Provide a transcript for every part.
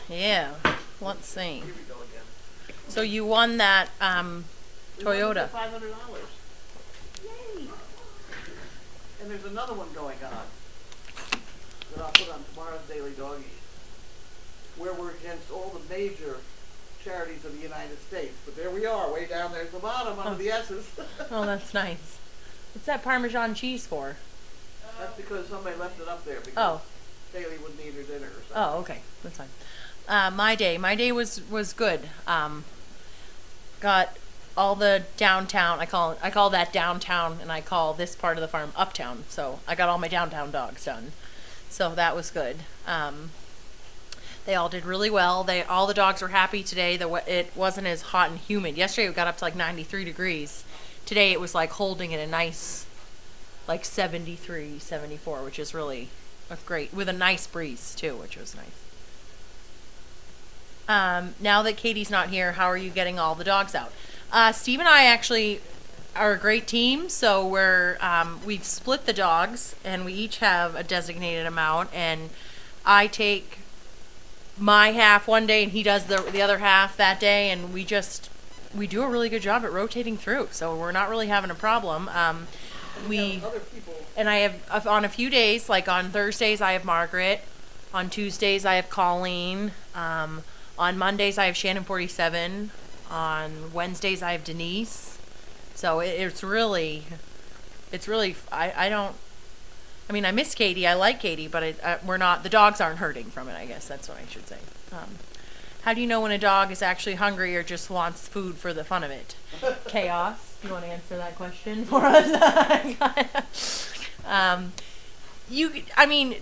Yeah. Let's see. Here we go again. So you won that Toyota. $500. Yay! And there's another one going on that I'll put on tomorrow's Daily Dog Eat, where we're against all the major charities of the United States. But there we are, way down there at the bottom under the S's. Oh, that's nice. What's that Parmesan cheese for? That's because somebody left it up there because Daily wouldn't eat her dinner or something. Oh, okay. That's fine. My day was good. Got all the downtown. I call that downtown, and I call this part of the farm uptown. So I got all my downtown dogs done. So that was good. They all did really well. All the dogs were happy today. It wasn't as hot and humid. Yesterday it got up to like 93 degrees. Today it was like holding in a nice, like 73, 74, which is really great, with a nice breeze too, which was nice. Now that Katie's not here, how are you getting all the dogs out? Steve and I actually are a great team, so we've split the dogs, and we each have a designated amount, and I take my half one day, and he does the other half that day, and we do a really good job at rotating through, so we're not really having a problem. Other people. And I have, on a few days, like on Thursdays I have Margaret, on Tuesdays I have Colleen, on Mondays I have Shannon 47, on Wednesdays I have Denise. So it's really, I miss Katie, I like Katie, but the dogs aren't hurting from it, I guess that's what I should say. How do you know when a dog is actually hungry or just wants food for the fun of it? Chaos. You want to answer that question for us?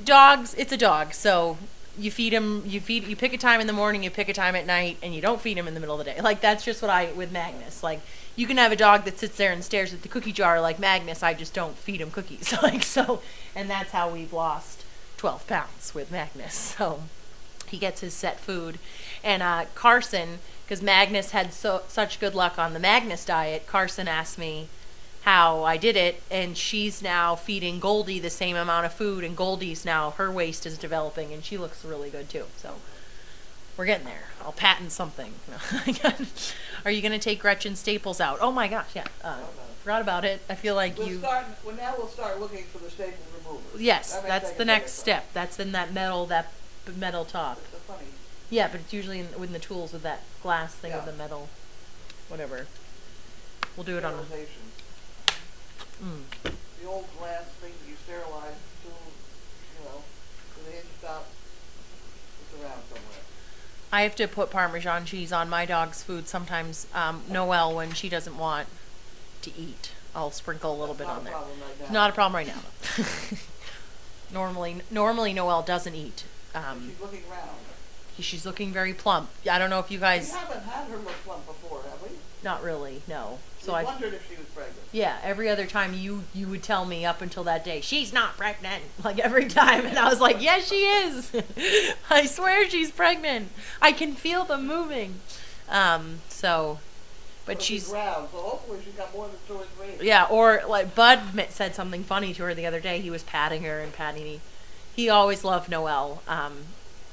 Dogs, it's a dog, so you feed him, you pick a time in the morning, you pick a time at night, and you don't feed him in the middle of the day. Like, that's just with Magnus. Like, you can have a dog that sits there and stares at the cookie jar like Magnus. I just don't feed him cookies. And that's how we've lost 12 pounds with Magnus. So he gets his set food. And Carson, because Magnus had such good luck on the Magnus diet, Carson asked me how I did it, and she's now feeding Goldie the same amount of food, and Goldie's now, her waist is developing, and she looks really good too. So we're getting there. I'll patent something. Are you going to take Gretchen Staples out? Oh my gosh, yeah. Forgot about it. I feel like we'll start looking for the staple remover. Yes, that's the next step. That's in that metal top. It's funny. Yeah, but it's usually in the tools with that glass thing with the metal, whatever. We'll do it on the old glass thing that you sterilize with the hinge top. It's around somewhere. I have to put Parmesan cheese on my dog's food sometimes. Noelle, when she doesn't want to eat, I'll sprinkle a little bit on there. It's not a problem right now. Normally Noelle doesn't eat. She's looking round. She's looking very plump. I don't know if you guys. We haven't had her look plump before, have we? Not really, no. So I wondered if she was pregnant. Yeah, every other time you would tell me up until that day, she's not pregnant. Like every time, and I was like, yes, she is. I swear she's pregnant. I can feel them moving. But she's round, so hopefully she's got more than 2 or 3. Yeah, or like Bud said something funny to her the other day. He was patting her and patting me. He always loved Noelle.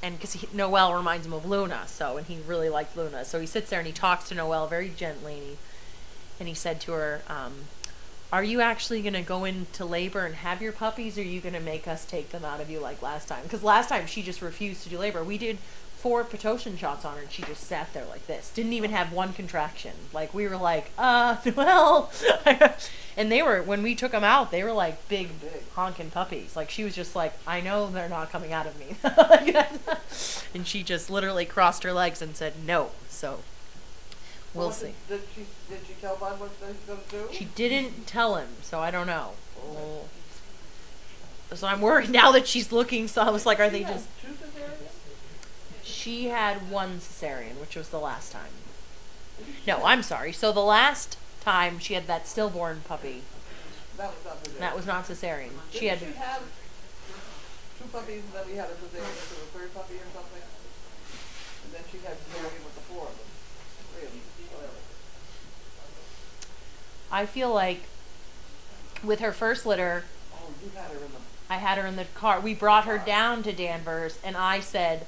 And because Noelle reminds him of Luna, and he really liked Luna. So he sits there and he talks to Noelle very gently, and he said to her, are you actually going to go into labor and have your puppies, or are you going to make us take them out of you like last time? Because last time she just refused to do labor. We did 4 Pitocin shots on her, and she just sat there like this. Didn't even have one contraction. Like, we were like, Noelle. And when we took them out, they were like big honking puppies. Like, she was just like, I know they're not coming out of me. And she just literally crossed her legs and said no. So we'll see. Did she tell Bud what she's going to do? She didn't tell him, so I don't know. Oh. So I'm worried now that she's looking. So I was like, are they just... 2 cesareans? She had 1 cesarean, which was the last time. No, I'm sorry. So the last time she had that stillborn puppy. That was not cesarean. She had. She have 2 puppies, and then we had a cesarean for the 3rd puppy or something, and then she had cesarean with the 4 of them. 3 of them, whatever. I feel like with her first litter. Oh, you had her in the. I had her in the car. We brought her down to Danvers, and I said,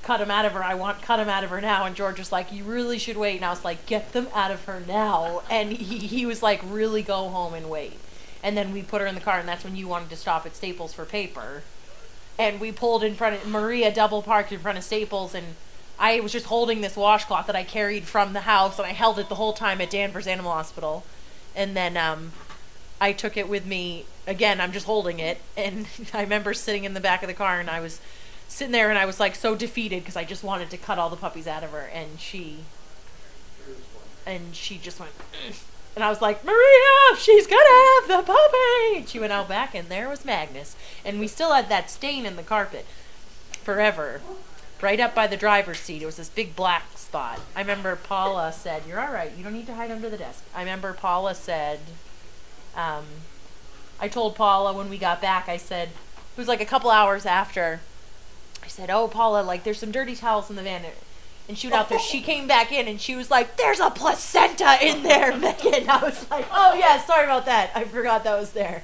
cut him out of her. I want cut him out of her now. And George was like, you really should wait. And I was like, get them out of her now. And he was like, really go home and wait. And then we put her in the car, and that's when you wanted to stop at Staples for paper. And we pulled in front of, Maria double parked in front of Staples, and I was just holding this washcloth that I carried from the house, and I held it the whole time at Danvers Animal Hospital. And then I took it with me, again, I'm just holding it, and I remember sitting in the back of the car, and I was sitting there, and I was like so defeated because I just wanted to cut all the puppies out of her, and she just went, ugh. And I was like, Maria, she's gonna have the puppy. And she went out back, and there was Magnus. And we still had that stain in the carpet forever, right up by the driver's seat. It was this big black spot. I remember Paula said, you're all right. You don't need to hide under the desk. I remember Paula said, I told Paula when we got back, I said, it was like a couple hours after, I said, oh, Paula, like, there's some dirty towels in the van. And she went out there. She came back in, and she was like, there's a placenta in there, Megan. I was like, oh, yeah, sorry about that. I forgot that was there.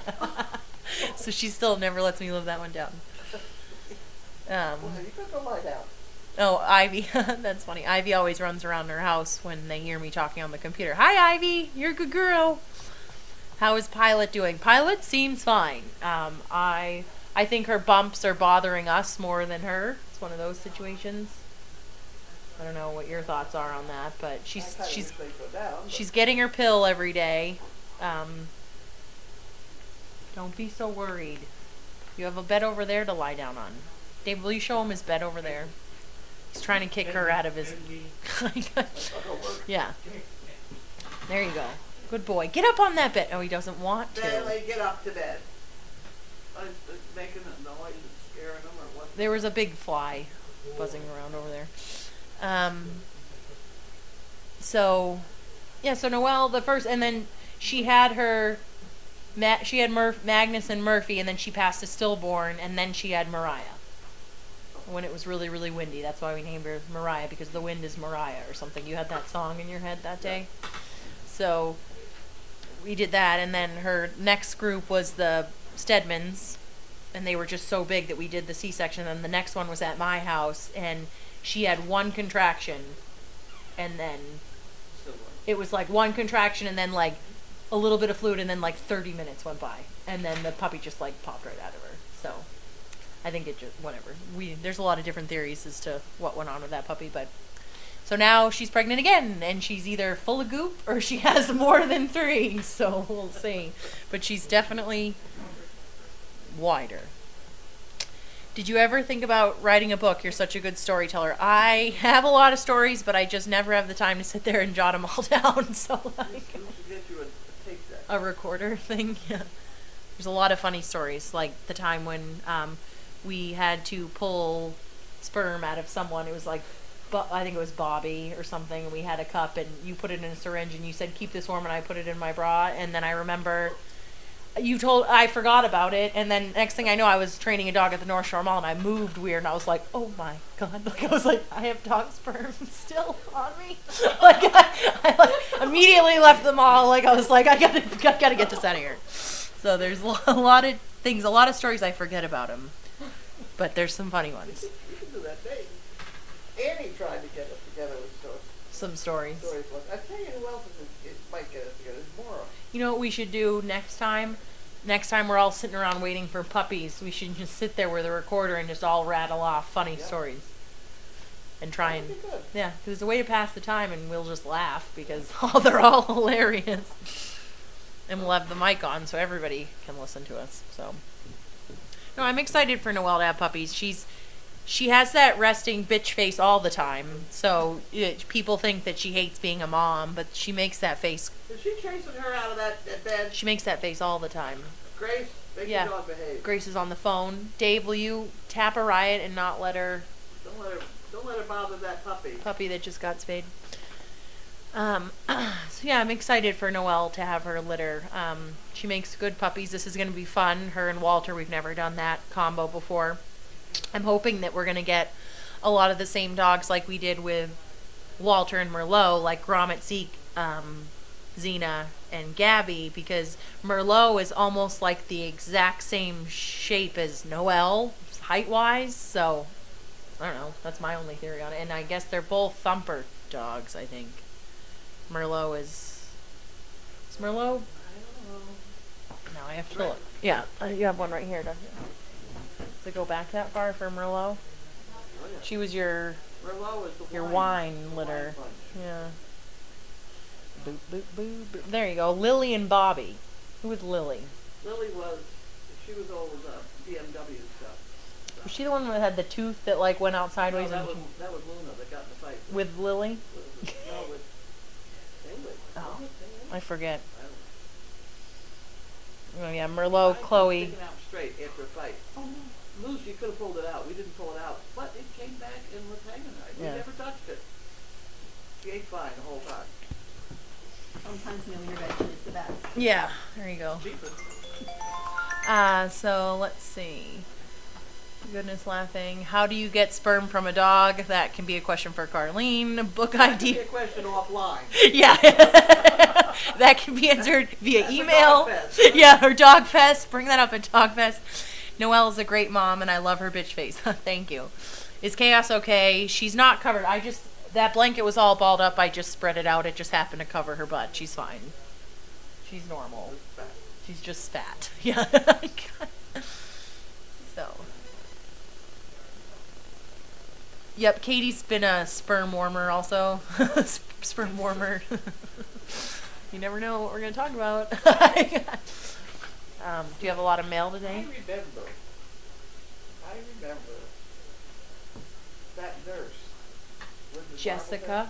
So she still never lets me live that one down. Well, you could go lie down. Oh, Ivy. That's funny. Ivy always runs around her house when they hear me talking on the computer. Hi, Ivy. You're a good girl. How is Pilot doing? Pilot seems fine. I think her bumps are bothering us more than her. It's one of those situations. I don't know what your thoughts are on that, but she's getting her pill every day. Don't be so worried. You have a bed over there to lie down on. Dave, will you show him his bed over there? He's trying to kick her out of his... Yeah. There you go. Good boy. Get up on that bed. Oh, he doesn't want to. Bailey, get up to bed. Making a noise and scaring him or what? There was a big fly buzzing around over there. So Noelle, the first, and then she had Magnus and Murphy, and then she passed a stillborn, and then she had Mariah. When it was really, really windy. That's why we named her Mariah, because the wind is Mariah or something. You had that song in your head that day. So we did that, and then her next group was the Stedmans, and they were just so big that we did the C-section, and the next one was at my house, and she had one contraction, and then it was like one contraction, and then like a little bit of fluid, and then like 30 minutes went by, and then the puppy just like popped right out of her. So I think it just, whatever. There's a lot of different theories as to what went on with that puppy, but so now she's pregnant again, and she's either full of goop or she has more than 3, so we'll see. But she's definitely wider. Did you ever think about writing a book? You're such a good storyteller. I have a lot of stories, but I just never have the time to sit there and jot them all down. So like a recorder thing. Yeah. There's a lot of funny stories, like the time when we had to pull sperm out of someone. It was like, I think it was Bobby or something, and we had a cup, and you put it in a syringe, and you said, keep this warm, and I put it in my bra, and then I remember... I forgot about it, and then next thing I know, I was training a dog at the North Shore Mall, and I moved weird, and I was like, oh my god, like, I was like, I have dog sperm still on me. Like, I like immediately left the mall, like, I was like, I gotta get this out of here. So there's a lot of things, a lot of stories I forget about him, but there's some funny ones. You can do that. Annie tried to get us together with some stories. I tell you who else might get us together. Mora. You know what we should do next time? Next time we're all sitting around waiting for puppies, we should just sit there with a recorder and just all rattle off funny stories. And try and... Yeah, because it's a way to pass the time, and we'll just laugh because they're all hilarious. And we'll have the mic on so everybody can listen to us. So, no, I'm excited for Noelle to have puppies. She has that resting bitch face all the time, so people think that she hates being a mom, but she makes that face. Is she chasing her out of that bed? She makes that face all the time. Grace, make your dog behave. Grace is on the phone. Dave, will you tap a riot and not let her... Don't let her bother that puppy. Puppy that just got spayed. So yeah, I'm excited for Noelle to have her litter. She makes good puppies. This is going to be fun. Her and Walter, we've never done that combo before. I'm hoping that we're going to get a lot of the same dogs like we did with Walter and Merlot, like Gromit, Zeke, Xena, and Gabby, because Merlot is almost like the exact same shape as Noelle, height-wise, so I don't know. That's my only theory on it. And I guess they're both thumper dogs, I think. Merlot is Merlot? I don't know. No, I have to look. Yeah, you have one right here, don't you? Does it go back that far for Merlot? Oh, yeah. She was your Merlot is the wine litter. bunch. Yeah. Boop, boop, boop, boop. There you go. Lily and Bobby. Who was Lily? Lily she was all the BMW stuff. Was she the one that had the tooth that like went out No, sideways? that was Luna that got in the fight. With Lily? No, with David. Oh, Was it David? I forget. I don't know. Oh yeah, Merlot, Chloe. Sticking out straight after a fight. Oh no. Lucy could have pulled it out. We didn't pull it out. But it came back and was hanging right. We Yeah. never touched it. She ate fine the whole time. Sometimes knowing your veg is the best. Yeah, there you go. Cheaper. So let's see. Goodness laughing. How do you get sperm from a dog? That can be a question for Carlene. Book That could be ID. a question offline. Yeah. That can be answered via That's a email. dog fest. Yeah, or Dog Fest. Bring that up at Dog Fest. Noelle is a great mom, and I love her bitch face. Thank you. Is Chaos okay? She's not covered. That blanket was all balled up. I just spread it out. It just happened to cover her butt. She's fine. She's normal. She's just fat. Yeah. So. Yep, Katie's been a sperm warmer also. Sperm warmer. You never know what we're going to talk about. Do you have a lot of mail today? I remember that nurse. Linda Jessica.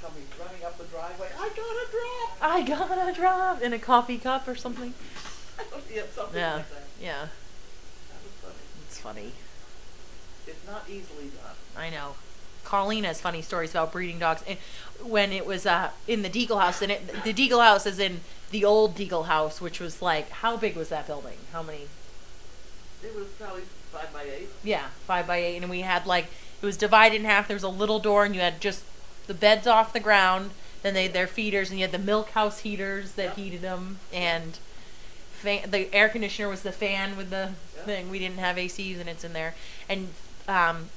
Coming, running up the driveway. I got a drop! I got a drop in a coffee cup or something. Yeah, something Yeah. like that. Yeah. That was funny. It's funny. It's not easily done. I know. Colleen has funny stories about breeding dogs. And when it was in the Deagle house, and the Deagle house is in the old Deagle house, which was like, how big was that building? How many? It was probably 5x8. Yeah, 5x8, and we had like, it was divided in half. There was a little door, and you had just the beds off the ground. Then they had their feeders, and you had the milk house heaters that heated them, and the air conditioner was the fan with the thing. We didn't have AC units in there, and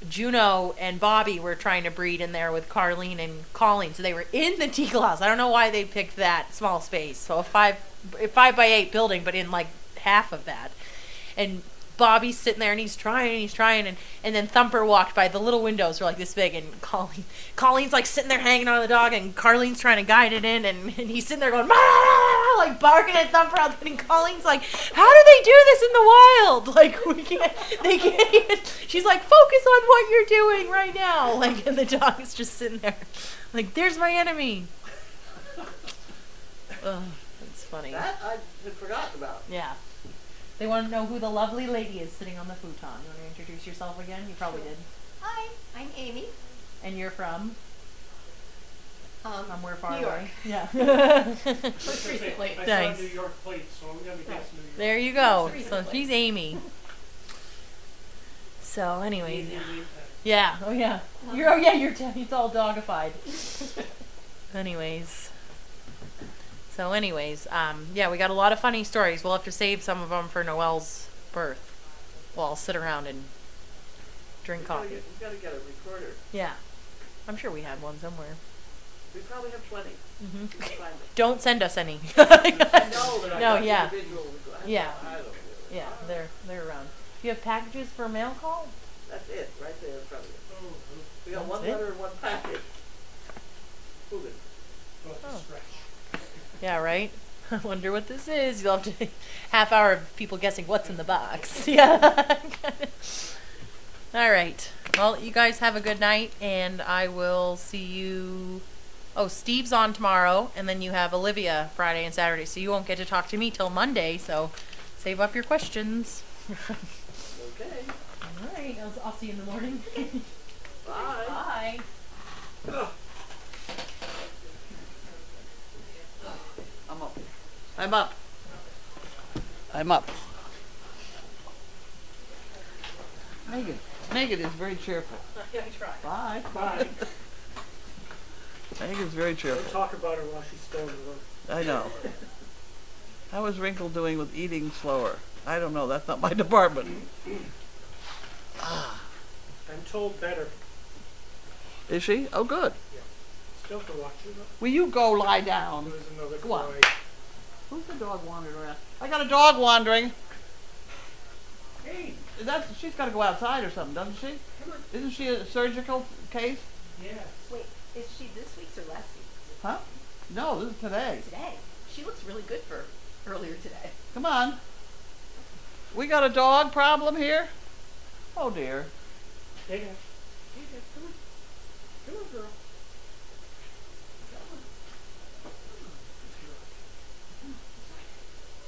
Juno and Bobby were trying to breed in there with Carlene and Colleen, so they were in the Deagle house. I don't know why they picked that small space, so a 5x8 building, but in like half of that, and Bobby's sitting there and he's trying, and then Thumper walked by. The little windows were like this big, and Colleen's like sitting there hanging on the dog, and Carlene's trying to guide it in, and he's sitting there going, like barking at Thumper out there, and Colleen's like, how do they do this in the wild? Like, they can't even, she's like, focus on what you're doing right now. Like, and the dog is just sitting there, like, there's my enemy. Ugh, that's funny. That I had forgotten about. Yeah. They want to know who the lovely lady is sitting on the futon. You want to introduce yourself again? You probably did. Hi, I'm Amy. And you're from? From where far New York. away? Yeah. Most recently. I Nice. saw New York plates, so I'm going to guess New York. There you go. Most So recently. she's Amy. So anyways, Easy. yeah. Oh yeah. It's all dogified. Anyways. So anyways, yeah, we got a lot of funny stories. We'll have to save some of them for Noelle's birth. We'll all sit around and drink coffee. We gotta get a recorder. Yeah. I'm sure we had one somewhere. We probably have plenty. Hmm. We can find it. Don't send us any. I know that I No, got yeah. individual recorder. Yeah. I don't know. Yeah, they're around. Do you have packages for mail call? That's it, right there in front of you. Oh, We got That's one it? letter and one package. Move it. oh, stretch. Yeah, right? I wonder what this is. You'll have to half hour of people guessing what's in the box. Yeah. All right. Well, you guys have a good night, and I will see you. Oh, Steve's on tomorrow, and then you have Olivia Friday and Saturday, so you won't get to talk to me till Monday, so save up your questions. Okay. All right. I'll see you in the morning. Bye. Bye. I'm up. I'm up. I'm up. Megan is very cheerful. I try. Bye. Bye. Megan's very Don't cheerful. talk about her while she's still in work. I know. How is Wrinkle doing with eating slower? I don't know. That's not my department. told better. Is she? Oh, good. Yeah. Still to watch it. Will you go lie down? There's another Go on. cry. Who's the dog wandering around? I got a dog wandering. Hey, She's got to go outside or something, doesn't she? come on. Isn't she a surgical case? Yes. Wait, is she this week's or last week's? Huh? No, this is today. Today. She looks really good for earlier today. Come on. We got a dog problem here? Oh dear. Hey, guys. Hey, guys, come on. Come on, girl.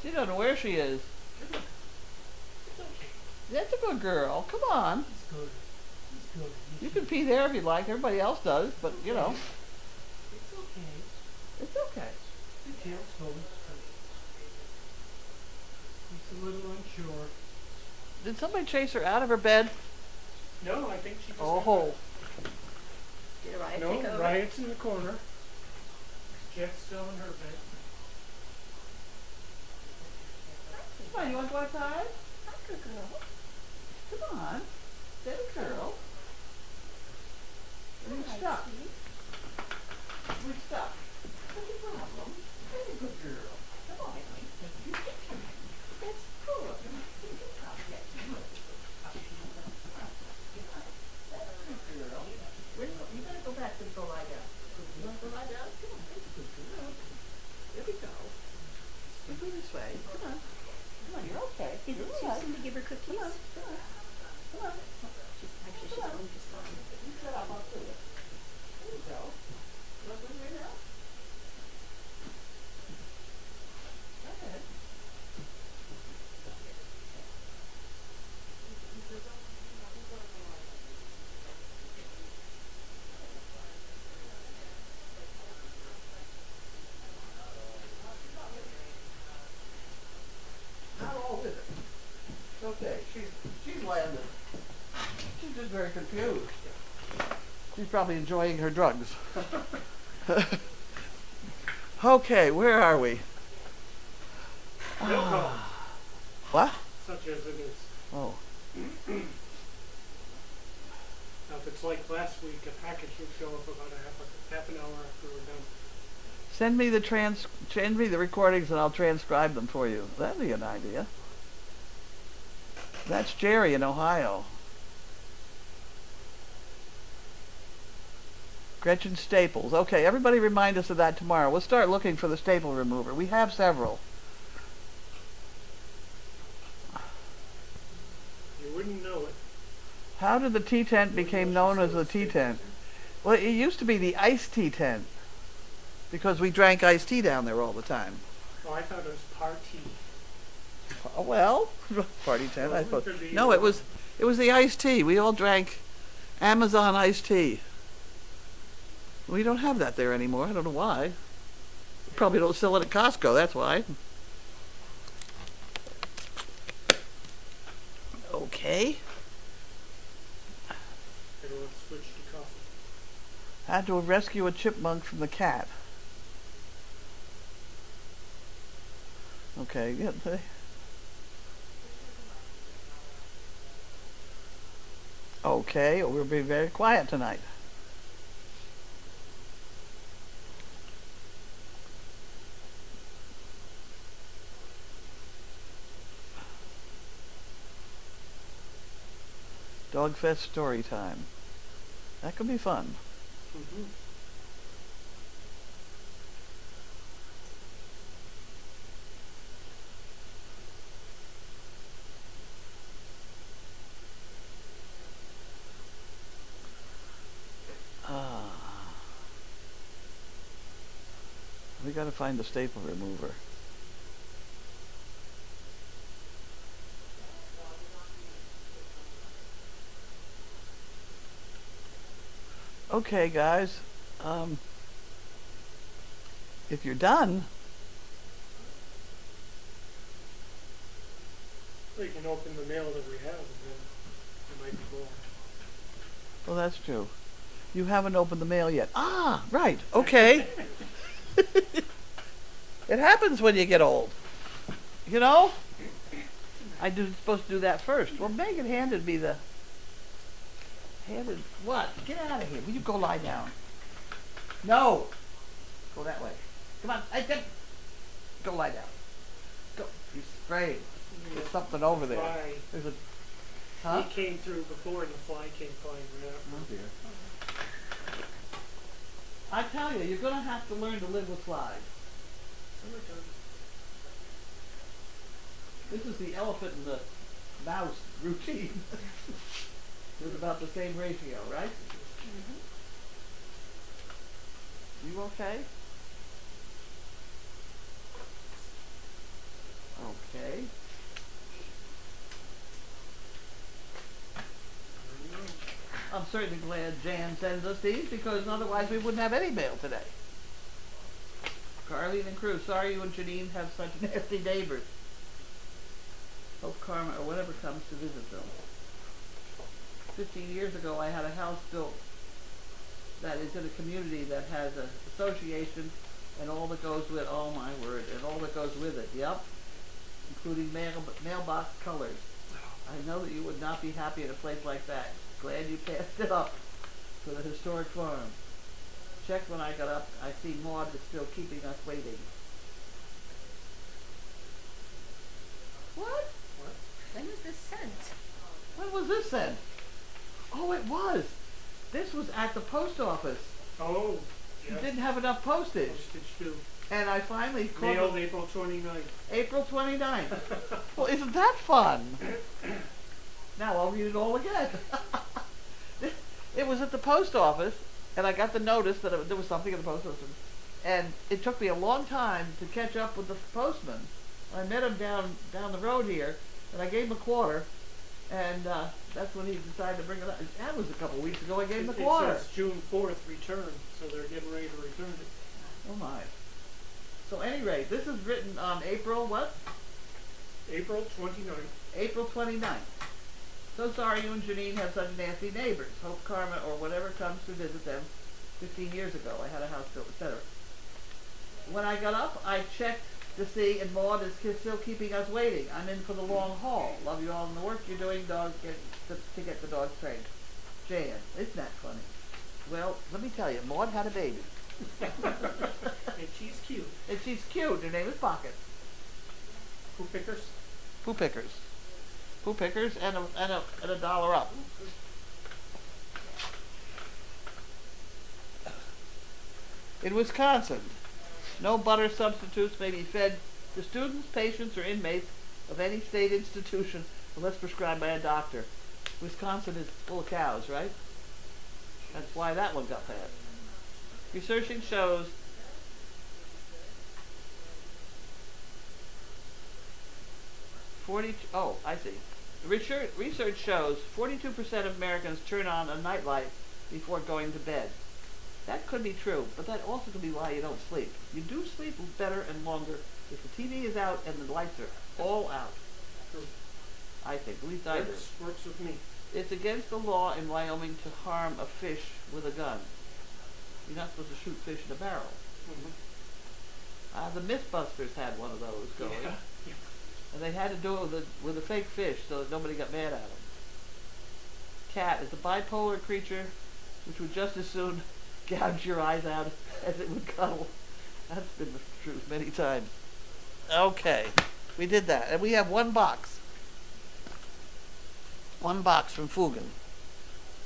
She doesn't know where she is. It's okay. That's a good girl. Come on. It's good. It's good. You can pee there if you'd like. Everybody else does, but you know. It's okay. It's okay. The tail's going straight. He's a little unsure. Did somebody chase her out of her bed? No, I think she just... Oh. Did Riot No, take over? Riot's in the corner. Jeff's still in her bed. Come on, you want to go outside? Hi, good girl. Come on. Steady girl. We're Hi, stuck. sweetie. We're stuck. What's the problem? Steady good girl. Come on, honey. That's good. You better go back and go lie down. You want to go lie down? Come on, that's a good girl. There we go. You go this way. Come on. Come on, you're okay. Is it too soon to give her cookies? Come on. Come on. Actually, she's only just gone. You set up, I'll do it. There you go. You want to go right now? Go ahead. Not all with it. Okay, she's landed. She's just very confused. She's probably enjoying her drugs. Okay, where are we? No call. What? Such as it is. Oh, Now, if it's like last week, a package would show up about half an hour after we're done. send me the recordings and I'll transcribe them for you. That'd be an idea. That's Jerry in Ohio. Gretchen Staples. Okay, everybody remind us of that tomorrow. We'll start looking for the staple remover. We have several. You wouldn't know it. How did the tea tent become known as the tea tent? Well, it used to be the iced tea tent because we drank iced tea down there all the time. Oh, I thought it was party. Well, party tent, I Well, it suppose. could be No, either it was the iced tea. We all drank Amazon iced tea. We don't have that there anymore. I don't know why. Probably don't sell it at Costco, that's why. Okay. Everyone switched to coffee. Had to rescue a chipmunk from the cat. Okay, yeah. Okay, we'll be very quiet tonight. Dogfest story time. That could be fun. Mm-hmm. We gotta find the staple remover. Okay, guys. If you're done, Well, you can open the mail that we have, and then there might be more. well, that's true. You haven't opened the mail yet. Ah, right. Okay. It happens when you get old. You know? I was supposed to do that first. Well, Megan handed me Handed what? Get out of here. Will you go lie down? No. Go that way. Come on. Go lie down. Go. You're spraying. There's something over there. Fly. There's a... Huh? He came through before and the fly came flying right up. Oh dear. I tell you, you're going to have to learn to live with flies. Summertime. This is the elephant and the mouse routine. It's about the same ratio, right? You okay? Okay. I'm certainly glad Jan sends us these because otherwise we wouldn't have any mail today. Carlene and Cruz, sorry you and Janine have such nasty neighbors. Hope karma or whatever comes to visit them. 15 years ago I had a house built that is in a community that has an association and all that goes with, oh my word, and all that goes with it, yep, including mailbox colors. I know that you would not be happy in a place like that. Glad you passed it up for the historic farm. Checked when I got up. I see Maud is still keeping us waiting. What? What? When was this sent? When was this sent? Oh, it was. This was at the post office. Oh, You yeah. didn't have enough postage. Postage too. And I finally called Mailed them- April 29th. April 29th. Well, isn't that fun? Now I'll read it all again. It was at the post office, and I got the notice that there was something at the post office. And it took me a long time to catch up with the postman. I met him down the road here, and I gave him a quarter, and that's when he decided to bring it up. That was a couple of weeks ago I gave him the quarter. It says June 4th return, so they're getting ready to return it. Oh my. So anyway, this is written on April what? April 29th. April 29th. So sorry you and Janine have such nasty neighbors. Hope karma or whatever comes to visit them. 15 years ago, I had a house built, etc. When I got up, I checked to see, and Maud is still keeping us waiting. I'm in for the long haul. Love you all and the work you're doing, to get the dogs trained. Jan, isn't that funny? Well, let me tell you, Maud had a baby. And she's cute. And she's cute. Her name is Pocket. Poo pickers? Poo pickers. Poo pickers and a dollar up. In Wisconsin, no butter substitutes may be fed to students, patients, or inmates of any state institution unless prescribed by a doctor. Wisconsin is full of cows, right? That's why that one got passed. Researching shows I see. Research shows 42% of Americans turn on a nightlight before going to bed. That could be true, but that also could be why you don't sleep. You do sleep better and longer if the TV is out and the lights are all out. True. I think, at least I do. Works with me. It's against the law in Wyoming to harm a fish with a gun. You're not supposed to shoot fish in a barrel. Mm-hmm. The Mythbusters had one of those going. Yeah. And they had to do it with a fake fish so that nobody got mad at them. Cat is a bipolar creature which would just as soon gouge your eyes out as it would cuddle. That's been the truth many times. Okay, we did that. And we have one box. One box from Fugan.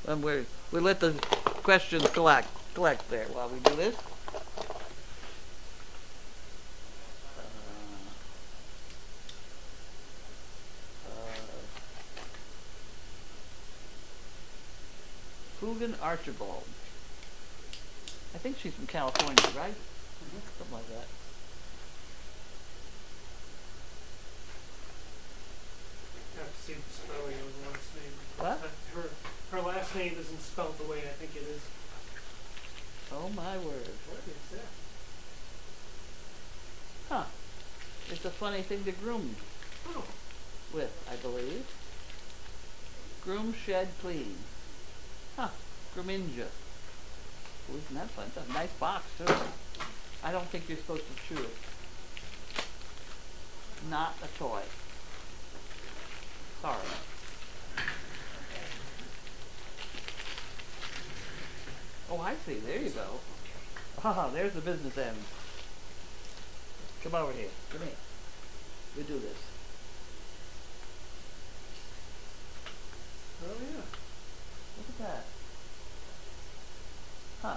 And we let the questions collect there while we do this. Fugan Archibald. I think she's from California, right? Mm-hmm. Something like that. I have to see the spelling of the last name. What? Her last name isn't spelled the way I think it is. Oh my word. What is that? Huh. It's a funny thing to groom Oh, with, I believe. Groom, shed, clean. Huh. Groominja. Well, isn't that fun? It's a nice box, too. I don't think you're supposed to chew it. Not a toy. Sorry. I see. There you go. Ah, there's the business end. Come over here. Come here. We do this. Oh yeah. Look at that. Huh.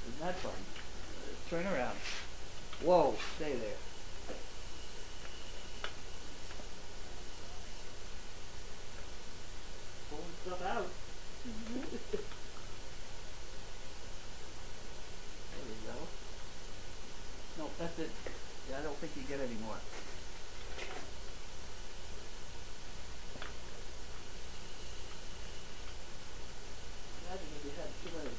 Isn't that fun? Turn around. Whoa, stay there. Pulling stuff out. There we go. No, that's it. Yeah, I don't think you get any more. Imagine if you had too many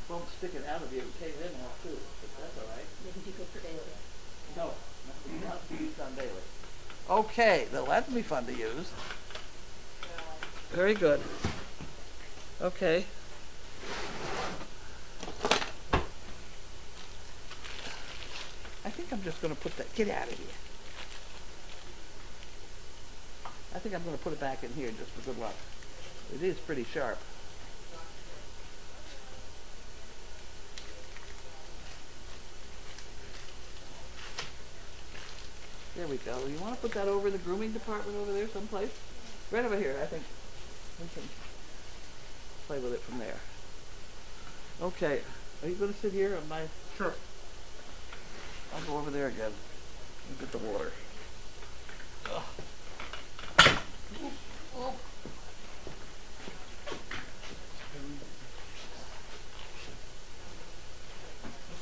bumps sticking out of you, it came in now too, but that's all right. Maybe you go for daily. No, not to be used on daily. Okay, well, that's gonna be fun to use. Very good. Okay. I think I'm just gonna put that, get out of here. I think I'm gonna put it back in here just for good luck. It is pretty sharp. There we go. You want to put that over in the grooming department over there someplace? Right over here, I think. We can play with it from there. Okay. Are you going to sit here on my... Sure. I'll go over there again and get the water. Ugh. Oh.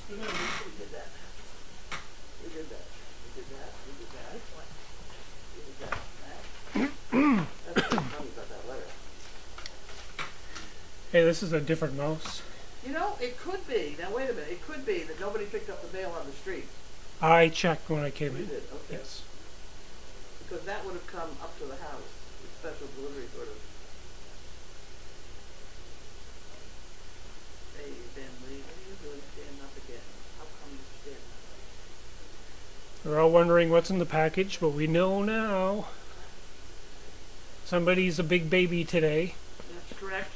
We did that. We did that. We did that. We did that. We did that. That's how we got that letter. Hey, this is a different mouse. You know, it could be. Now wait a minute. It could be that nobody picked up the mail on the street. I checked when I came You in. did. Okay. Yes. Because that would have come up to the house. With special delivery sort of. Hey, Bentley, what are you doing standing up again? How come you're standing up? We're all wondering what's in the package, but we know now. Somebody's a big baby today. That's correct.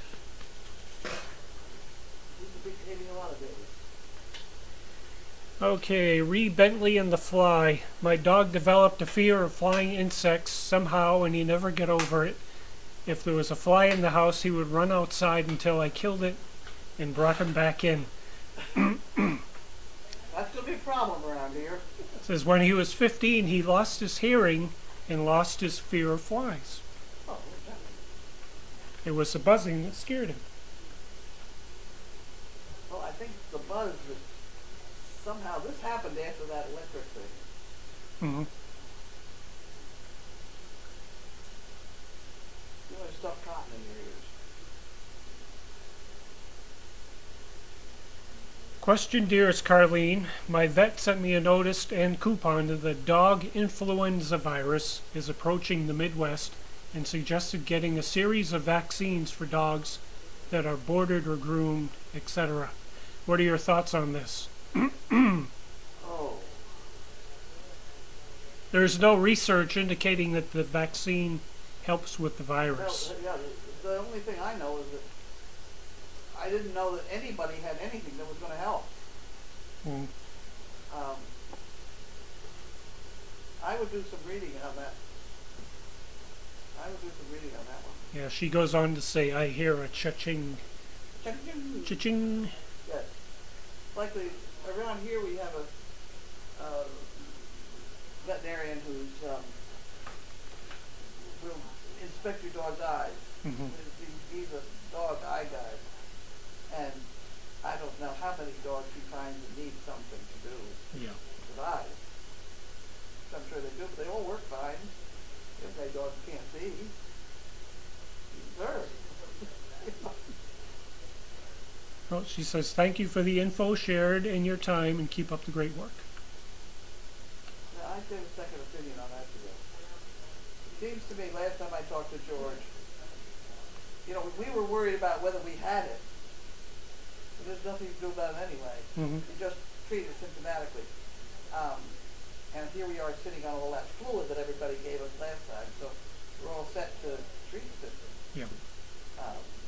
Who's the big baby? A lot of babies. Okay, Ree Bentley and the fly. My dog developed a fear of flying insects somehow, and he never got over it. If there was a fly in the house, he would run outside until I killed it and brought him back in. That's going to be a problem around here. Says when he was 15, he lost his hearing and lost his fear of flies. Oh, yeah. It was the buzzing that scared him. Well, I think the buzz was somehow, this happened after that electric thing. Mm-hmm. You want to stuff cotton in your ears. Question, dearest Carlene. My vet sent me a notice and coupon that the dog influenza virus is approaching the Midwest and suggested getting a series of vaccines for dogs that are boarded or groomed, etc. What are your thoughts on this? Oh. There's no research indicating that the vaccine helps with the virus. Well, yeah, the only thing I know is that I didn't know that anybody had anything that was going to help. Mm. I would do some reading on that. I would do some reading on that one. Yeah, she goes on to say, I hear a cha-ching. Cha-ching. Cha-ching. Yes. Likely, around here we have a veterinarian who's will inspect your dog's eyes. Mm-hmm. He's a dog eye guy. And I don't know how many dogs he finds that need something to do Yeah. with eyes. I'm sure they do, but they all work fine. Every dog can't see. Sure. Well, she says, thank you for the info shared and your time, and keep up the great work. Now, I give a second opinion on that today. It seems to me, last time I talked to George, you know, we were worried about whether we had it. But there's nothing to do about it anyway. Mm-hmm. You just treat it symptomatically. And here we are sitting on all that fluid that everybody gave us last time, so we're all set to treat the symptoms. Yeah.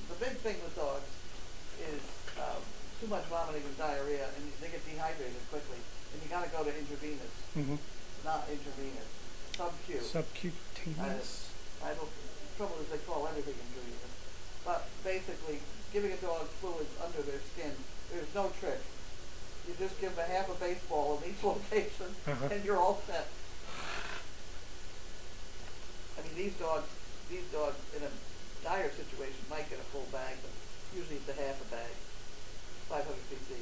The big thing with dogs is too much vomiting and diarrhea, and they get dehydrated quickly, and you gotta go to intravenous, Mm-hmm. not intravenous, sub-Q. Subcutaneous. I don't, the trouble is they call everything intravenous. But basically, giving a dog fluids under their skin, there's no trick. You just give a half a baseball in each location, Uh-huh. and you're all set. I mean, these dogs in a dire situation might get a full bag, but usually it's a half a bag, 500 cc.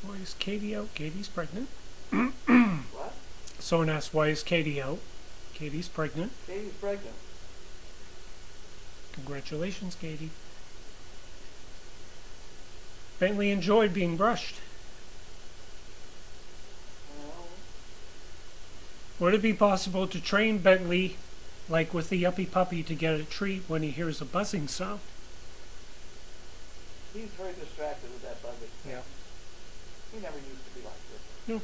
Why is Katie out? Katie's pregnant. What? Someone asked, why is Katie out? Katie's pregnant. Katie's pregnant. Congratulations, Katie. Bentley enjoyed being brushed. Well, Would it be possible to train Bentley, like with the Yuppie Puppy, to get a treat when he hears a buzzing sound? he's very distracted with that buzzing. Yeah. He never used to be like this. No.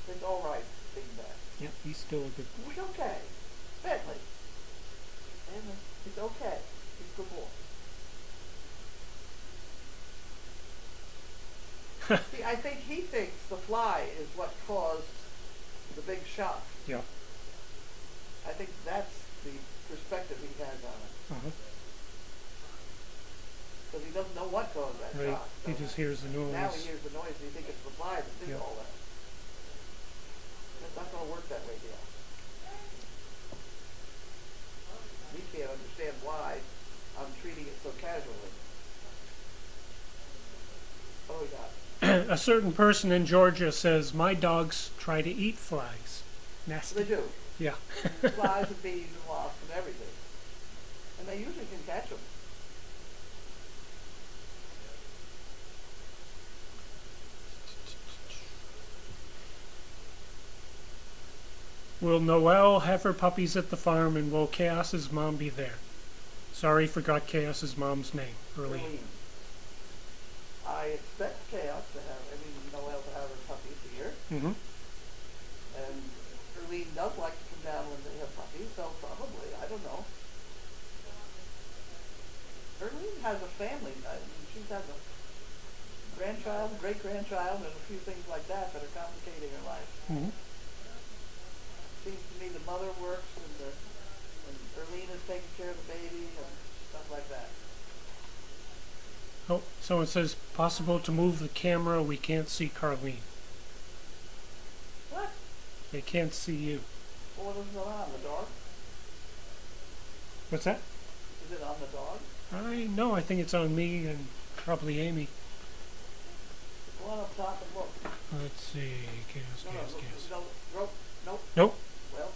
It's all right, being back. Yeah, he's still a good boy. It's okay. Bentley. Bentley, it's okay. He's a good boy. See, I think he thinks the fly is what caused the big shock. Yeah. I think that's the perspective he has on it. Uh-huh. Because he doesn't know what caused that Right. shock. He So just hears the noise. now he hears the noise and he thinks it's the fly that did Yeah. all that. It's not going to work that way, Dale. We can't understand why I'm treating it so casually. What do we got? A certain person in Georgia says, my dogs try to eat flies. They Nasty. do. Yeah. Flies and bees and wasps and everything. And they usually can catch them. Will Noelle have her puppies at the farm, and will Chaos's mom be there? Sorry, forgot Chaos's mom's name earlier. Clean. I expect Chaos to have, Noelle to have her puppies here. Mm-hmm. And Erlene does like to come down when they have puppies, so probably, I don't know. Erlene has a family. She has a grandchild, great-grandchild, and a few things like that that are complicating her life. Mm-hmm. Seems to me the mother works and Erlene is taking care of the baby and stuff like that. Oh, someone says, possible to move the camera, we can't see Carlene. What? They can't see you. Well, what is it on? The dog? What's that? Is it on the dog? No, I think it's on me and probably Amy. Go on up top and look. Let's see. Chaos, chaos, chaos. No, nope. Nope. Well,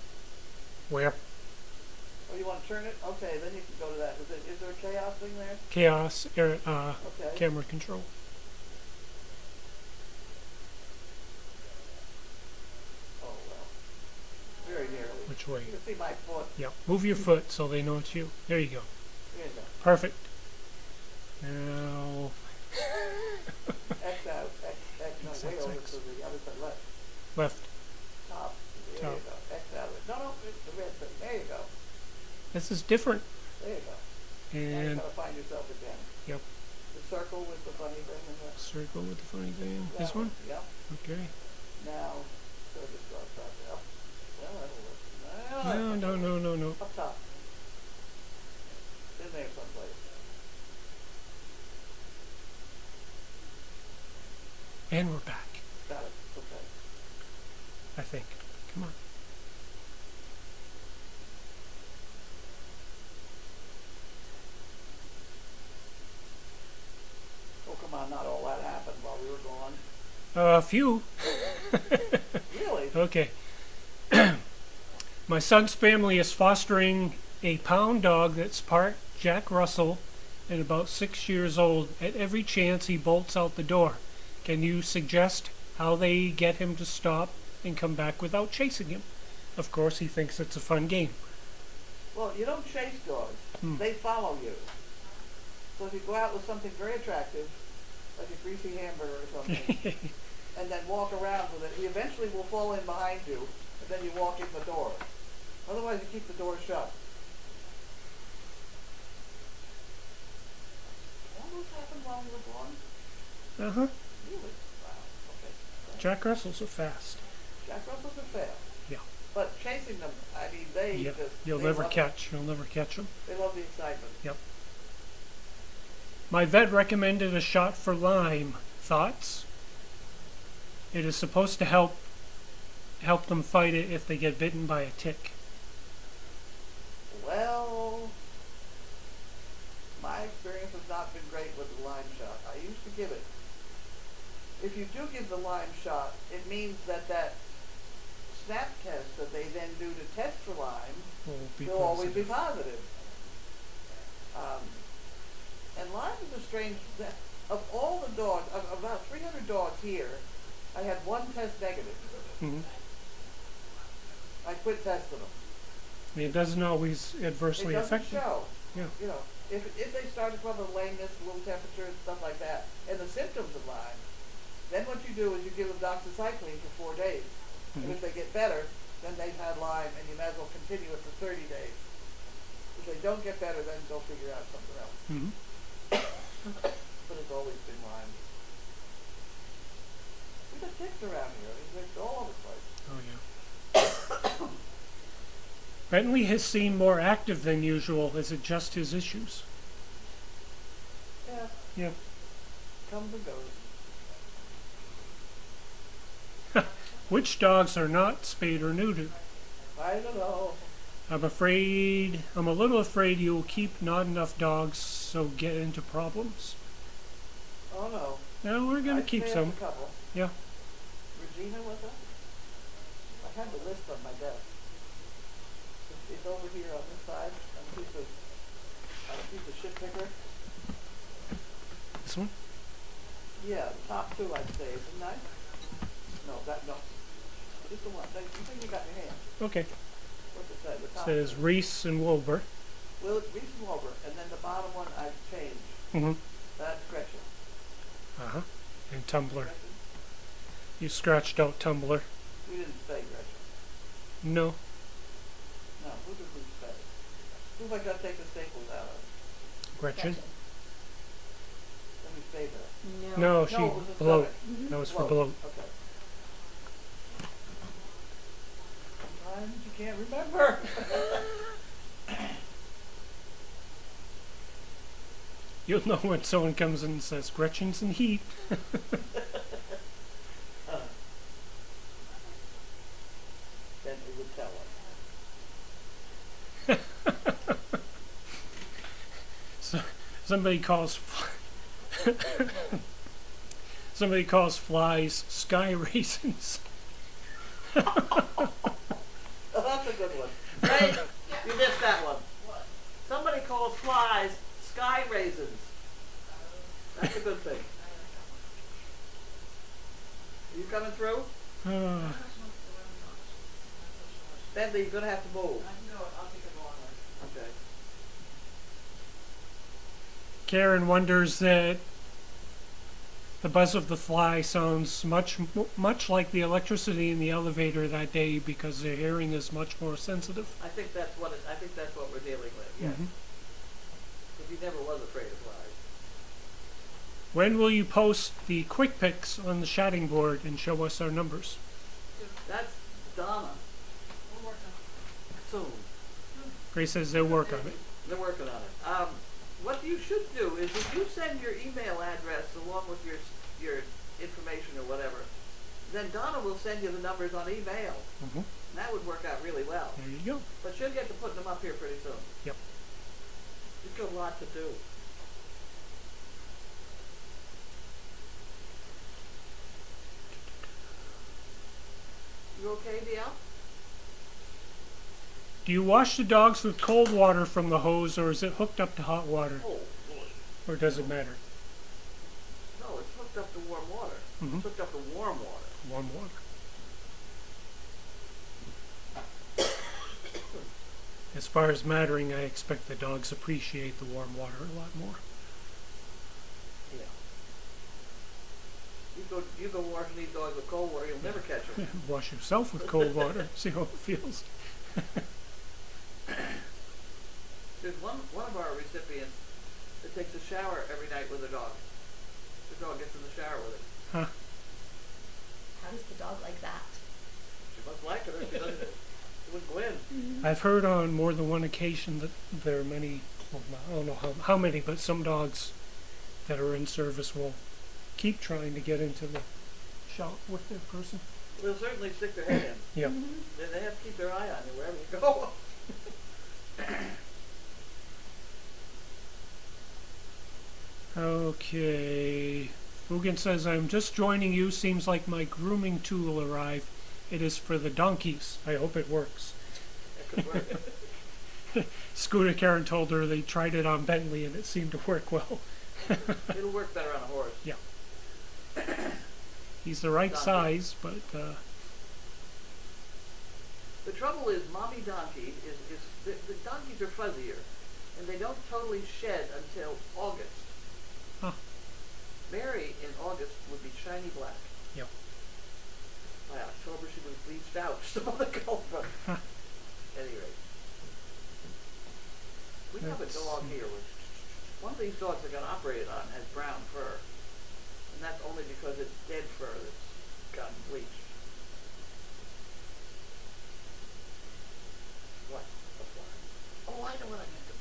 Where? oh, you want to turn it? Okay, then you can go to that. Is there a chaos thing there? Chaos, Okay. camera control. Oh, well. Very nearly. Which way? You can see my foot. Yep. Move your foot so they know it's you. There you go. There you go. Perfect. Now, X out. X, no, X, way X, over X. to the other side left. left. Top. There Top. you go. X out of it. No, it's the red thing. There you go. This is different. There you go. Now you And, gotta find yourself again. yep. The circle with the funny thing in the... Circle with the funny thing. that This one? Yep. Okay. Now, service cross up. Well, that'll work. No. Up top. In there someplace. And we're back, Got it. Okay. I think. Come on. Oh, come on. Not all that happened while we were gone. A few. Really? Okay. My son's family is fostering a pound dog that's part Jack Russell and about 6 years old. At every chance, he bolts out the door. Can you suggest how they get him to stop and come back without chasing him? Of course, he thinks it's a fun game. Well, you don't chase dogs. They follow you. So if you go out with something very attractive, like a greasy hamburger or something, and then walk around with it, he eventually will fall in behind you, and then you walk in the door. Otherwise, you keep the door shut. All this happened while we were gone? Uh-huh. Really? Wow. Okay. Jack Russells are fast. Jack Russells are fast. Yeah. But chasing them, I mean, they Yeah. just... You'll they never love it. catch. You'll never catch them. They love the excitement. Yep. My vet recommended a shot for Lyme. Thoughts? It is supposed to help them fight it if they get bitten by a tick. Well, my experience has not been great with the Lyme shot. I used to give it. If you do give the Lyme shot, it means that that snap test that they then do to test for Lyme will always be positive. And Lyme is a strange... Of all the dogs, of about 300 dogs here, I had one test negative. Mm-hmm. I quit testing them. I mean, it doesn't always adversely It doesn't affect them. show. Yeah. You know, if they started from a lameness, low temperature, and stuff like that, and the symptoms of Lyme, then what you do is you give them doxycycline for 4 days. And if they get better, then they've had Lyme, and you might as well continue it for 30 days. If they don't get better, then go figure out something else. Mm-hmm. But it's always been Lyme. We've got ticks around here. I mean, they're all over the place. Oh, yeah. Bentley has seemed more active than usual. Is it just his issues? Yeah, Yeah. comes and goes. Which dogs are not spayed or neutered? I don't know. I'm a little afraid you will keep not enough dogs, so get into problems. Oh no. No, we're going to I'd keep stay some. up a couple. Yeah. Regina was that? I had the list on my desk. It's over here on this side, on a piece of shit picker. This one? Yeah, the top two I'd say, isn't that? No. Just the one. The thing you got in your hand. Okay. What's it say? The top Says Reese and Wilbur. Well, it's Reese and Wilbur, and then the bottom one I've changed. Mm-hmm. That's Gretchen. Uh-huh. And Tumblr. Gretchen? You scratched out Tumblr. We didn't say Gretchen. No. No, who did we say? Who have I got to take the staples out of? Gretchen? Let me say that. No, it she was a bloat. stomach. That was for bloat. Okay. Sometimes you can't remember. You'll know when someone comes in and says, Gretchen's in heat. Bentley would tell us. So, somebody calls flies sky raisins. Oh, that's a good one. Right? You missed that one. Somebody calls flies sky raisins. That's a good thing. Are you coming through? Bentley, you're going to have to move. I'll take a long one. Okay. Karen wonders that the buzz of the fly sounds much like the electricity in the elevator that day because their hearing is much more sensitive. I think that's what we're dealing with. Yes. Mhm. Because he never was afraid of flies. When will you post the quick pics on the chatting board and show us our numbers? That's Donna. Soon. Grace says they'll work on it. They're working on it. What you should do is if you send your email address along with your information or whatever, then Donna will send you the numbers on email. Mm-hmm. And that would work out really well. There you go. But she'll get to putting them up here pretty soon. Yep. She's got a lot to do. You okay, Dion? Do you wash the dogs with cold water from the hose or is it hooked up to hot water? Oh, boy. Or does it matter? No, it's hooked up to warm water. Mhm. It's hooked up to warm water. Warm water. As far as mattering, I expect the dogs appreciate the warm water a lot more. Yeah. You go wash these dogs with cold water, you'll never catch them. Wash yourself with cold water, see how it feels. There's one of our recipients that takes a shower every night with her dog. The dog gets in the shower with it. Huh. How does the dog like that? She must like it or she doesn't. She wouldn't go in. I've heard on more than one occasion that there are many, well, I don't know how many, but some dogs that are in service will keep trying to get into the shop with their person. They'll certainly stick their head in. Yeah. They have to keep their eye on you wherever you go. Okay. Rugen says, I'm just joining you. Seems like my grooming tool arrived. It is for the donkeys. I hope it works. That could work. Scooter Karen told her they tried it on Bentley and it seemed to work well. It'll work better on a horse. Yeah. He's the right Donkey. size, but The trouble is, mommy donkey is the donkeys are fuzzier, and they don't totally shed until August. Huh. Mary in August would be shiny black. Yep. By October she would have bleached out some of the color. Huh. Anyway, we have a Let's dog see. here. One of these dogs that got operated on has brown fur, and that's only because it's dead fur that's gotten bleached. What? A fly? Oh, I know what I meant to.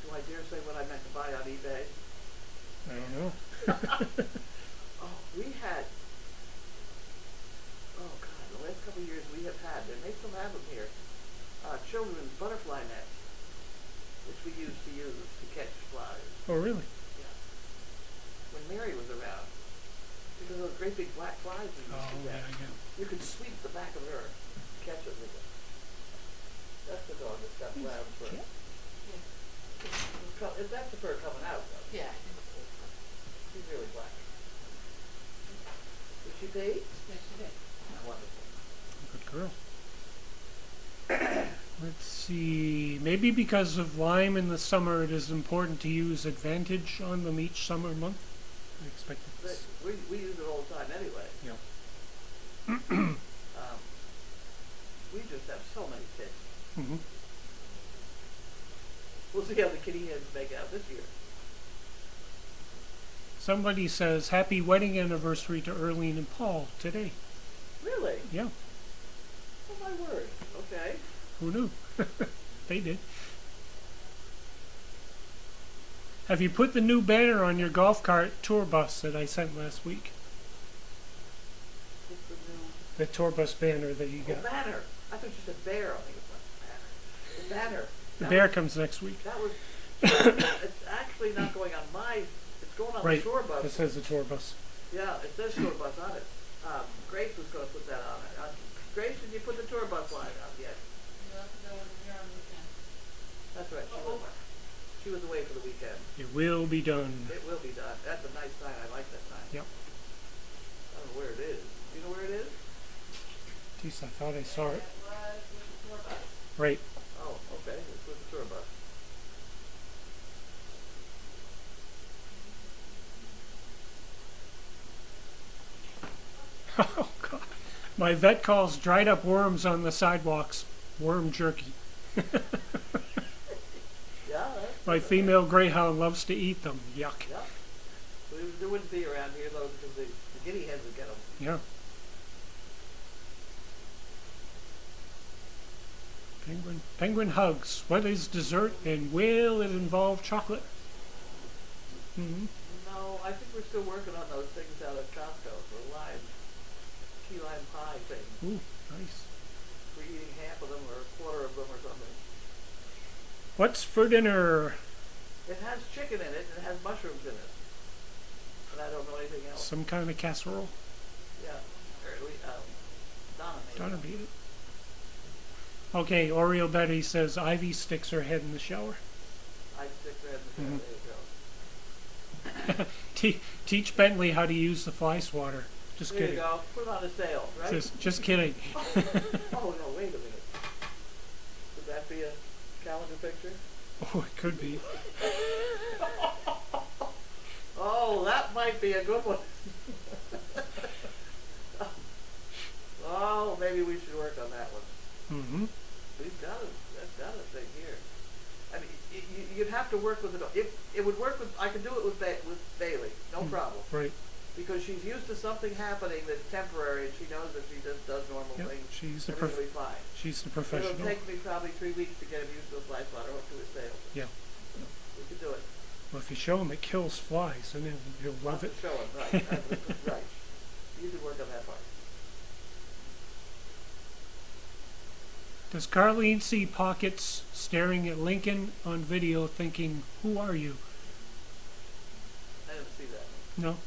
Do I dare say what I meant to buy on eBay? I don't know. Oh, we had. Oh God, the last couple of years we have had. They may still have them here. Children's butterfly nets, which we used to catch flies. Oh, really? Yeah. When Mary was around, because of those great big black flies we used Oh, to yeah, get, yeah. you could sweep the back of her, catch it with it. That's the dog that's got brown fur. That's the fur coming out, though. Yeah. She's really black. Did she pee? Yes, she did. Wonderful. Good girl. Let's see. Maybe because of Lyme in the summer, it is important to use Advantage on them each summer month. I expect it's. We use it all the time anyway. Yeah. We just have so many ticks. Mm-hmm. We'll see how the kitty hens make out this year. Somebody says, happy wedding anniversary to Earlene and Paul today. Really? Yeah. Oh my word. Okay. Who knew? They did. Have you put the new banner on your golf cart tour bus that I sent last week? What's the new The tour bus banner that you got. banner? I thought you said bear. I'm thinking, what's the banner? The banner. The That bear was- comes next week. That was. It's actually not going on my. It's going on Right. the tour bus. It says the tour bus. Yeah, it says tour bus on it. Grace was going to put that on it. Grace, did you put the tour bus line on yet? That's right. She was away for the weekend. It will be done. It will be done. That's a nice sign. I like that sign. Yep. I don't know where it is. Do you know where it is? Geez, I thought I saw it. Right. Oh, okay. It's with the tour bus. Oh, God. My vet calls dried up worms on the sidewalks worm jerky. Yeah, that's My female greyhound loves to eat them. Yuck. yeah. There wouldn't be around here though because the guinea hens would get them. Yeah. Penguin hugs. What is dessert and will it involve chocolate? Hmm. No, I think we're still working on those things out at Costco for key lime pie thing. Ooh, nice. We're eating half of them or a quarter of them or something. What's for dinner? It has chicken in it and it has mushrooms in it. And I don't know anything else. Some kind of casserole. Yeah. Donna made Donna it. beat it. Okay, Oreo Betty says Ivy sticks her head in the shower. I stick red in the Mhm. There you go. Teach Bentley how to use the fly swatter. Just There kidding. you go. Put it on a sale, right? Just kidding. Oh, no, wait a minute. Would that be a calendar picture? Oh, it could be. Oh, that might be a good one. Oh, maybe we should work on that one. Mm-hmm. That's got a thing here. I mean, you'd have to work with the dog. It would work with, I could do it with Bailey, no problem. Right. Because she's used to something happening that's temporary, and she knows if she just does normal Yep, things, she's the everything will be fine. she's the It'll professional. take me probably 3 weeks to get him used to a fly swatter hook to his tail. Yeah. We could do it. Well, if you show him it kills flies, and then he'll love Not it. to show him, right. Right. You could work on that part. Does Carlene see Pockets staring at Lincoln on video thinking, "Who are you?" I didn't see that. No.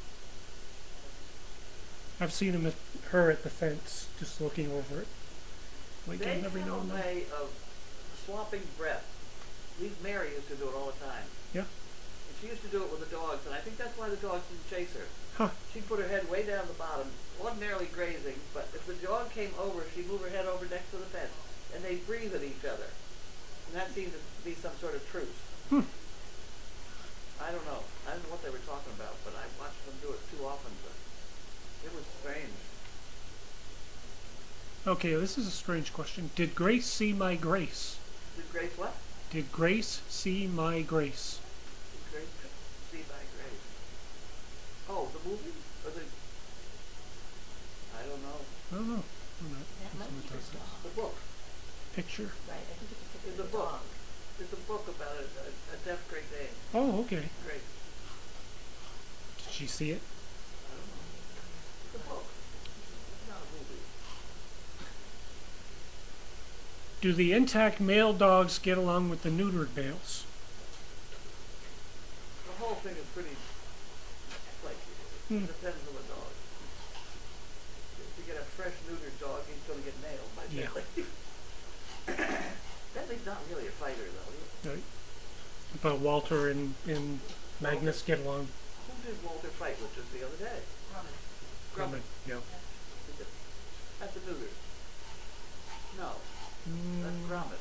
I've seen her at the fence, just looking over it. Lincoln They every have now a and then. way of swapping breath. At least Mary used to do it all the time. Yeah. And she used to do it with the dogs, and I think that's why the dogs didn't chase her. Huh. She'd put her head way down the bottom, ordinarily grazing, but if the dog came over, she'd move her head over next to the fence, and they'd breathe at each other. And that seemed to be some sort of truce. I don't know. I don't know what they were talking about, but I watched them do it too often, but it was strange. Okay, this is a strange question. Did Grace see my grace? Did Grace what? Did Grace see my grace? Did Grace see by Grace? Oh, the movie? Or the... I don't know. I don't know. That might be Does the dog. The book. Picture. Right, I think it's a picture It's a of the book. dog. It's a book about a deaf Great Dane. Oh, okay. Great. Did she see it? I don't know. It's a book. It's not a movie. Do the intact male dogs get along with the neutered males? The whole thing is pretty flaky. It depends on the dog. If you get a fresh neutered dog, he's going to get nailed by Yeah. Bentley. Bentley's not really a fighter, though. Right. But Walter and Magnus get along. Who did Walter fight with just the other day? Grumman. Yeah. That's a neuter. No, that's Grumman.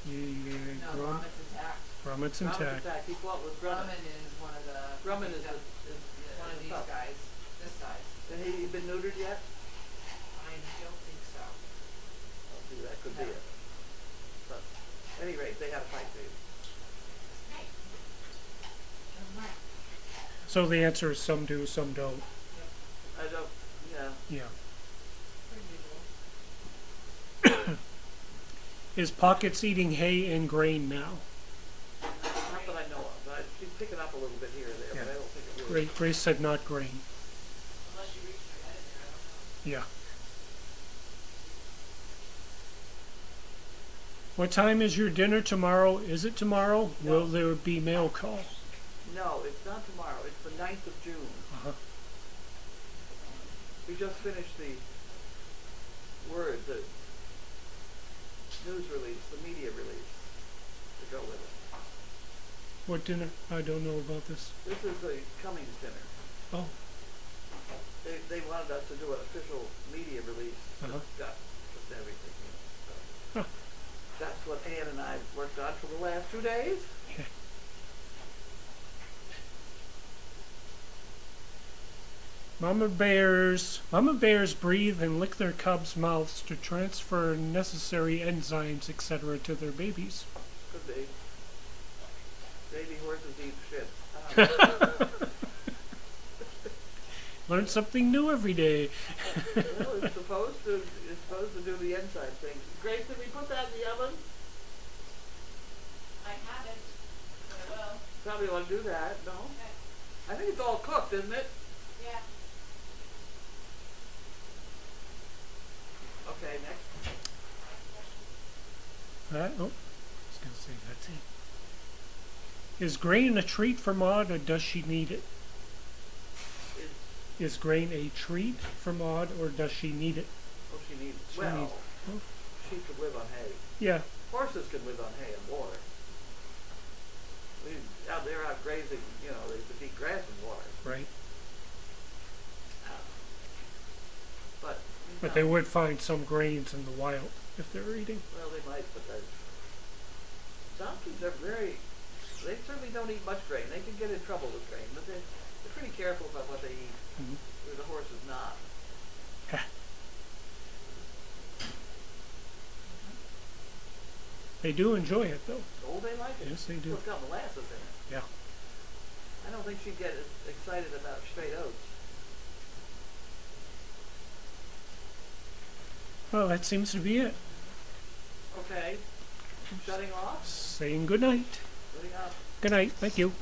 Yeah, No, Grommet's intact. Grommet's Grumman's intact. attack. He fought with Grumman. Grommet is one of the. Grumman is one of these tough. guys, this size. And he been neutered yet? I don't think so. Oh, see, that could be No. it. But at any rate, they had a fight, Dave. So the answer is some do, some don't. I don't, yeah. Yeah. Pretty usual. Is Pockets eating hay and grain now? Not that I know of. She's picking up a little bit here and there, but I don't think it really. Grace said not grain. Unless you reach your head in there, I don't know. Yeah. What time is your dinner tomorrow? Is it tomorrow? No. Will there be mail call? No, it's not tomorrow. It's the 9th of June. Uh-huh. We just finished the news release, the media release to go with it. What dinner? I don't know about this. This is the Cummings dinner. Oh. They wanted us to do an official media release. Uh-huh. Got just everything. So Huh. that's what Ann and I worked on for the last 2 days. Mama bears breathe and lick their cubs' mouths to transfer necessary enzymes, etc., to their babies. Could be. Baby horses eat shit. Learn something new every day. Well, it's supposed to do the enzyme thing. Grace, did we put that in the oven? I haven't, but I will. Probably want to do that, no? Okay. I think it's all cooked, isn't it? Yeah. Okay, next. Oh, I was going to say that's it. Is grain a treat for Maud, or does she need it? Is grain a treat for Maud, or does she need it? Oh, she needs. She Well, needs- oh. she could live on hay. Yeah. Horses can live on hay and water. They're out grazing, they could eat grass and water. Right. But But they would find some grains in the wild if they're eating. Well, they might, but donkeys are they certainly don't eat much grain. They can get in trouble with grain, but they're pretty careful about what they eat. Mhm. Where the horse is not. They do enjoy it, though. Oh, they like it. Yes, they do. Well, it's got molasses in it. Yeah. I don't think she'd get excited about straight oats. Well, that seems to be it. Okay. Shutting off? Saying good night. Shutting off. Good night. Thank you.